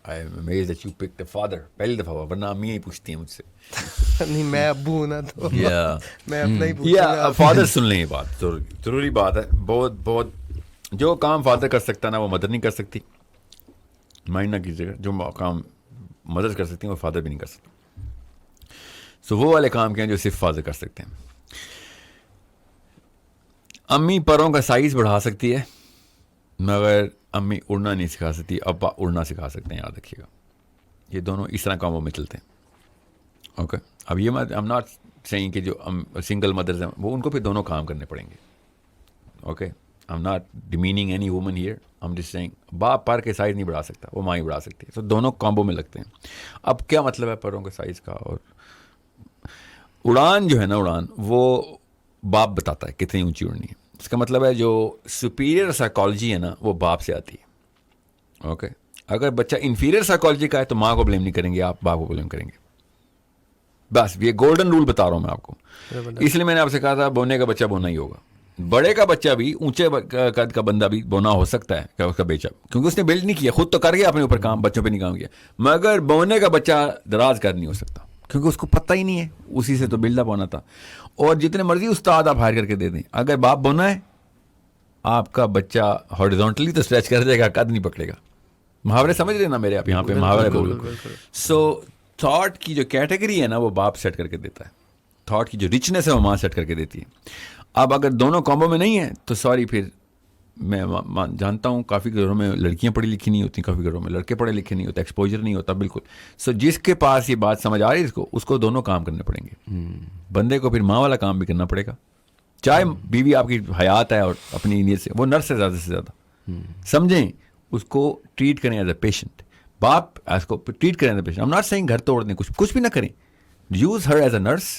I am amazed that you picked a father. پہلی دفعہ ہوا, ورنہ امی ہی پوچھتی ہیں مجھ سے. نہیں میں ابو ہوں نا تو میں اپنا ہی پوچھوں گا. فادر سن لیں, یہ بات ضروری بات ہے. بہت بہت جو کام فادر کر سکتا ہے نا وہ مدر نہیں کر سکتی. مائنڈ نہ کیجیے گا, جو کام مدر کر سکتی ہیں وہ فادر بھی نہیں کر سکتی. سو وہ والے کام کے ہیں جو صرف فادر کر سکتے ہیں. امی پروں کا سائز بڑھا سکتی ہے مگر امی اڑنا نہیں سکھا سکتی. ابا اڑنا سکھا سکتے ہیں, یاد رکھیے گا. یہ دونوں اس طرح کاموں میں چلتے ہیں. اوکے, اب یہ ایم ناٹ سیئنگ کہ جو سنگل مدرز ہیں وہ ان کو پھر دونوں کام کرنے پڑیں گے. Okay, I'm not demeaning any woman here, I'm just saying باپ پر کے سائز نہیں بڑھا سکتا, وہ ماں ہی بڑھا سکتی ہے. تو دونوں کامبو میں لگتے ہیں. اب کیا مطلب ہے پروں کے سائز کا؟ اور اڑان جو ہے نا, اڑان وہ باپ بتاتا ہے کتنی اونچی اڑنی ہے. اس کا مطلب ہے جو سپیریئر سائیکالوجی ہے نا وہ باپ سے آتی ہے. اوکے, اگر بچہ انفیریئر سائیکالوجی کا ہے تو ماں کو بلیم نہیں کریں گے, آپ باپ کو بلیم کریں گے. بس یہ گولڈن رول بتا رہا ہوں میں آپ کو. اس لیے میں نے آپ سے کہا تھا بونے کا بچہ بونا ہی ہوگا. بڑے کا بچہ بھی, اونچے قد کا بندہ بھی بونا ہو سکتا ہے کہ اس کا بیچا, کیونکہ اس نے بلڈ نہیں کیا, خود تو کر گیا اپنے اوپر کام, بچوں پہ نہیں کام کیا. مگر بونے کا بچہ دراز کر نہیں ہو سکتا کیونکہ اس کو پتہ ہی نہیں ہے, اسی سے تو بلڈ اپ ہونا تھا. اور جتنے مرضی استاد آپ ہائر کر کے دے دیں, اگر باپ بونا ہے آپ کا بچہ ہاریزونٹلی تو اسٹریچ کر جائے گا, قد نہیں پکڑے گا. محاورے سمجھ رہے نا میرے آپ یہاں پہ محاورے بول. سو تھاٹ کی جو کیٹیگری ہے نا وہ باپ سیٹ کر کے دیتا ہے, تھاٹ کی جو ریچنس ہے وہ ماں سیٹ کر کے دیتی ہے. اب اگر دونوں کامبو میں نہیں ہے تو سوری, پھر میں جانتا ہوں کافی گھروں میں لڑکیاں پڑھی لکھی نہیں ہوتی, کافی گھروں میں لڑکے پڑھے لکھے نہیں ہوتے, ایکسپوجر نہیں ہوتا. بالکل. سو جس کے پاس یہ بات سمجھ آ رہی ہے اس کو دونوں کام کرنے پڑیں گے. بندے کو پھر ماں والا کام بھی کرنا پڑے گا, چاہے بیوی آپ کی حیات ہے اور اپنی نیت سے, وہ نرس ہے زیادہ سے زیادہ. سمجھیں, اس کو ٹریٹ کریں ایز اے پیشنٹ. باپ اس کو ٹریٹ کریں as a patient. I'm not saying گھر توڑ دیں, کچھ بھی نہ کریں. Use her as a nurse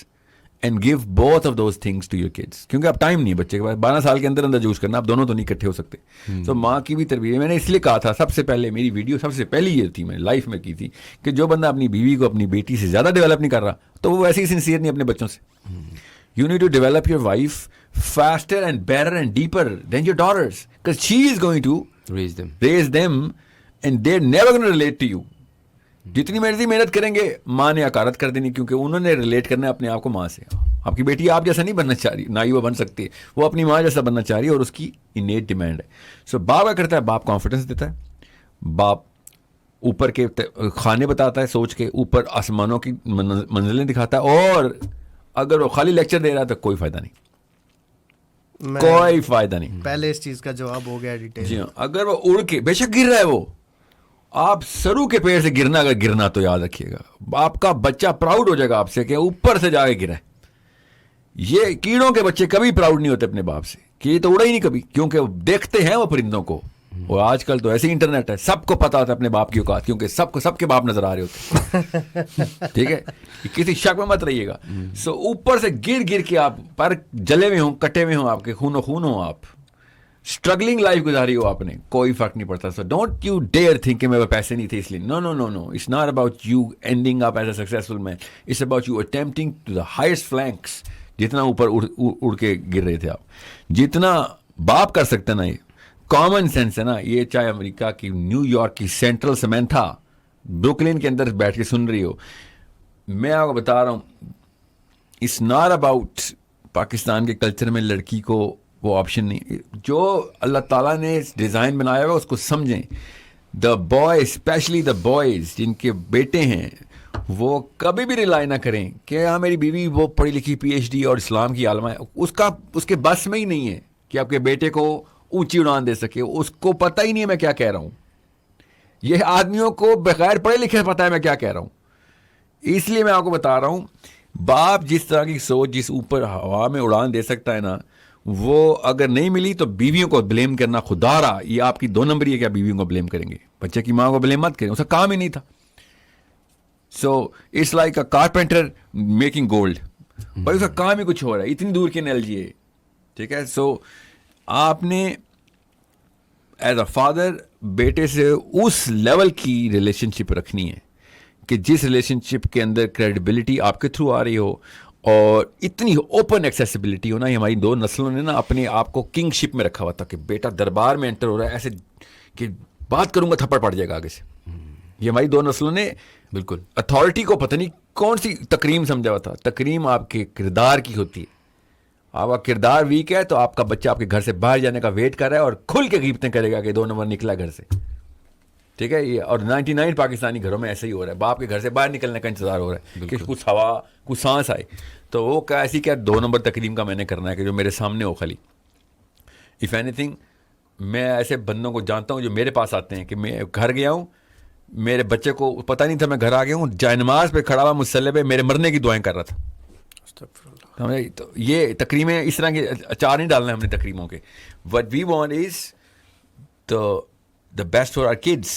and give both of those things to your kids. کیونکہ اب ٹائم نہیں ہے بچے کے پاس 12 سال کے اندر یوز کرنا, آپ دونوں تو نہیں اکٹھے ہو سکتے. تو ماں کی بھی تربیت, میں نے اس لیے کہا تھا سب سے پہلے, میری ویڈیو سب سے پہلی یہ تھی میں نے لائف میں کی تھی کہ جو بندہ اپنی بیوی کو اپنی بیٹی سے زیادہ ڈیولپ نہیں کر رہا تو وہ ویسے ہی سنسیئر نہیں اپنے بچوں سے. You need to develop your wife faster and better and deeper than your daughters, because she is going to raise them and they're never going to relate to you. جتنی مرضی محنت کریں گے ماں نے حقارت کر دینی, کیونکہ انہوں نے ریلیٹ کرنا ہے اپنے آپ کو ماں سے. آپ کی بیٹی آپ جیسا نہیں بننا چاہ رہی, نہ ہی وہ بن سکتی ہے, وہ اپنی ماں جیسا بننا چاہ رہی ہے اور اس کی انیٹ ڈیمانڈ ہے. سو باپ کیا کرتا ہے, باپ کانفیڈنس دیتا ہے, باپ اوپر کے کھانے بتاتا ہے, سوچ کے اوپر آسمانوں کی منزلیں دکھاتا ہے. اور اگر وہ خالی لیکچر دے رہا ہے تو کوئی فائدہ نہیں, کوئی فائدہ نہیں. پہلے اس چیز کا جواب ہو گیا ڈیٹیل. جی ہاں, اگر وہ اڑ کے بے شک گر رہا ہے, وہ آپ سرو کے پیڑ سے گرنا, اگر گرنا تو یاد رکھیے گا آپ کا بچہ پراؤڈ ہو جائے گا آپ سے کہ اوپر سے جا کے گرا ہے. یہ کیڑوں کے بچے کبھی پراؤڈ نہیں ہوتے اپنے باپ سے کہ یہ تو اڑا ہی نہیں کبھی, کیونکہ دیکھتے ہیں وہ پرندوں کو. اور آج کل تو ایسے ہی انٹرنیٹ ہے, سب کو پتا ہوتا ہے اپنے باپ کی اوقات, کیونکہ سب کے باپ نظر آ رہے ہوتے. ٹھیک ہے, کسی شک میں مت رہیے گا. سو اوپر سے گر کے آپ پر جلے ہوئے ہوں, کٹے ہوئے ہوں, آپ کے خون ہوں, آپ اسٹرگلنگ لائف گزاری ہو آپ نے, کوئی فرق نہیں پڑتا. So don't you dare think کہ میرے پیسے نہیں تھے اس لیے. No no no no, it's not about you ending up as a successful man, it's about you attempting to the highest flanks. جتنا اوپر اڑ کے گر رہے تھے آپ, جتنا باپ کر سکتے نا, یہ کامن سینس ہے نا. یہ چاہے امریکہ کی نیو یارک کی سینٹرل سیمنتھا بروکلین کے اندر بیٹھ کے سن رہی ہو, میں آپ کو بتا رہا ہوں, اٹس ناٹ اباؤٹ پاکستان کے کلچر میں لڑکی کو وہ آپشن نہیں. جو اللہ تعالیٰ نے ڈیزائن بنایا ہوا اس کو سمجھیں. The boy, especially the boys جن کے بیٹے ہیں, وہ کبھی بھی ریلائی نہ کریں کہ ہاں میری بیوی وہ پڑھی لکھی PhD اور اسلام کی عالمہ ہے. اس کے بس میں ہی نہیں ہے کہ آپ کے بیٹے کو اونچی اڑان دے سکے. اس کو پتہ ہی نہیں ہے میں کیا کہہ رہا ہوں. یہ آدمیوں کو بغیر پڑھے لکھے پتہ ہے میں کیا کہہ رہا ہوں. اس لیے میں آپ کو بتا رہا ہوں, باپ جس طرح کی سوچ جس اوپر ہوا میں اڑان دے سکتا ہے نا, وہ اگر نہیں ملی تو بیویوں کو بلیم کرنا خدا رہا, یہ آپ کی 2 نمبری ہے کہ آپ بیویوں کو بلیم کریں گے. بچے کی ماں کو بلیم مت کریں, اس کا کام ہی نہیں تھا. So it's like a carpenter making gold, اور اس کا کام ہی کچھ ہو رہا ہے. اتنی دور کی انالوجی ہے, ٹھیک ہے. سو آپ نے ایز اے فادر بیٹے سے اس لیول کی ریلیشن شپ رکھنی ہے کہ جس ریلیشن شپ کے اندر کریڈیبلٹی آپ کے تھرو آ رہی ہو اور اتنی اوپن ایکسیسیبلٹی ہو نا. ہماری 2 نسلوں نے نا اپنے آپ کو کنگ شپ میں رکھا ہوا تھا کہ بیٹا دربار میں انٹر ہو رہا ہے ایسے کہ بات کروں گا تھپڑ پڑ جائے گا آگے سے. یہ ہماری دو نسلوں نے بالکل اتھارٹی کو پتہ نہیں کون سی تکریم سمجھا ہوا تھا. تکریم آپ کے کردار کی ہوتی ہے. آپ کا کردار ویک ہے تو آپ کا بچہ آپ کے گھر سے باہر جانے کا ویٹ کر رہا ہے اور کھل کے غیبتیں کرے گا کہ 2 نمبر نکلا گھر سے. ٹھیک ہے, یہ اور 99 پاکستانی گھروں میں ایسا ہی ہو رہا ہے. باپ کے گھر سے باہر نکلنے کا انتظار ہو رہا ہے کہ کچھ ہوا کچھ سانس آئے. تو وہ کیا ایسی کیا 2 نمبر تکریم کا میں نے کرنا ہے کہ جو میرے سامنے ہو خالی. اف اینی تھنگ میں ایسے بندوں کو جانتا ہوں جو میرے پاس آتے ہیں کہ میں گھر گیا ہوں, میرے بچے کو پتہ نہیں تھا میں گھر آ گیا ہوں, جائے نماز پہ کھڑا ہوا مصلی پہ میرے مرنے کی دعائیں کر رہا تھا. تو یہ تقریمیں اس طرح کے اچار نہیں ڈالنا ہے ہم نے تقریموں کے. What we want is the best for our kids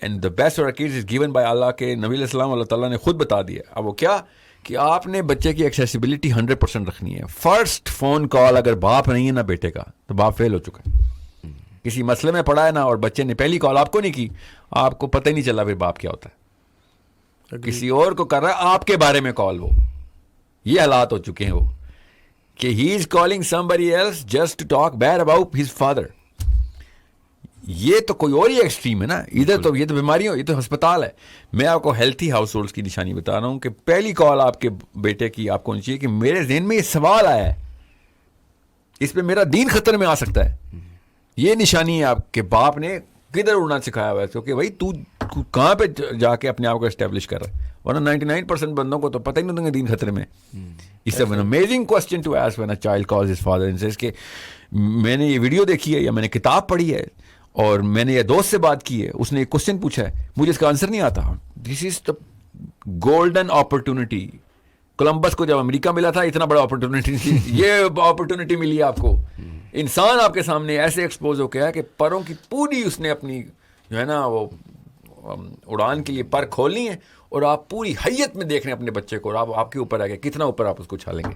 and the best for our kids is given by Allah کہ نبی علیہ السلام اللہ تعالیٰ نے خود بتا دیا. اب وہ کیا کہ آپ نے بچے کی ایکسیسیبلٹی 100% رکھنی ہے. فرسٹ فون کال اگر باپ نہیں ہے نا بیٹے کا تو باپ فیل ہو چکا ہے. کسی مسئلے میں پڑا ہے نا اور بچے نے پہلی کال آپ کو نہیں کی, آپ کو پتہ ہی نہیں چلا پھر باپ کیا ہوتا ہے. کسی اور کو کر رہا ہے آپ کے بارے میں کال. وہ یہ حالات ہو چکے ہیں وہ کہ he is calling somebody else just to talk bad about his father. یہ تو کوئی اور ہی ایکسٹریم ہے نا. ادھر تو یہ تو بیماری ہو, یہ تو ہسپتال ہے. میں آپ کو ہیلتھی ہاؤس ہولڈس کی نشانی بتا رہا ہوں کہ پہلی کال آپ کے بیٹے کی آپ کو ہونی چاہیے کہ میرے ذہن میں یہ سوال آیا ہے, اس پہ میرا دین خطرے میں آ سکتا ہے. یہ نشانی ہے آپ کے باپ نے کدھر اڑنا سکھایا ہوا ہے کیونکہ بھائی تو کہاں پہ جا کے اپنے آپ کو اسٹیبلش کر رہا ہے. ورنہ 99% بندوں کو تو پتہ ہی نہیں ہوتا دین خطرے میں. It's an amazing question to ask when a child calls his father and says کہ میں نے یہ ویڈیو دیکھی ہے یا میں نے کتاب پڑھی ہے اور میں نے یہ دوست سے بات کی ہے, اس نے ایک کوشچن پوچھا ہے, مجھے اس کا آنسر نہیں آتا. دس از دا گولڈن اپرچونٹی. کولمبس کو جب امریکہ ملا تھا اتنا بڑا اپرچونٹی تھی, یہ اپرچونٹی ملی ہے آپ کو. انسان آپ کے سامنے ایسے ایکسپوز ہو گیا کہ پروں کی پوری اس نے اپنی جو ہے نا وہ اڑان کے لیے پر کھولنی ہے اور آپ پوری حیت میں دیکھ رہے ہیں اپنے بچے کو اور آپ کے اوپر آ گئے کتنا اوپر آپ اس کو چھالیں گے.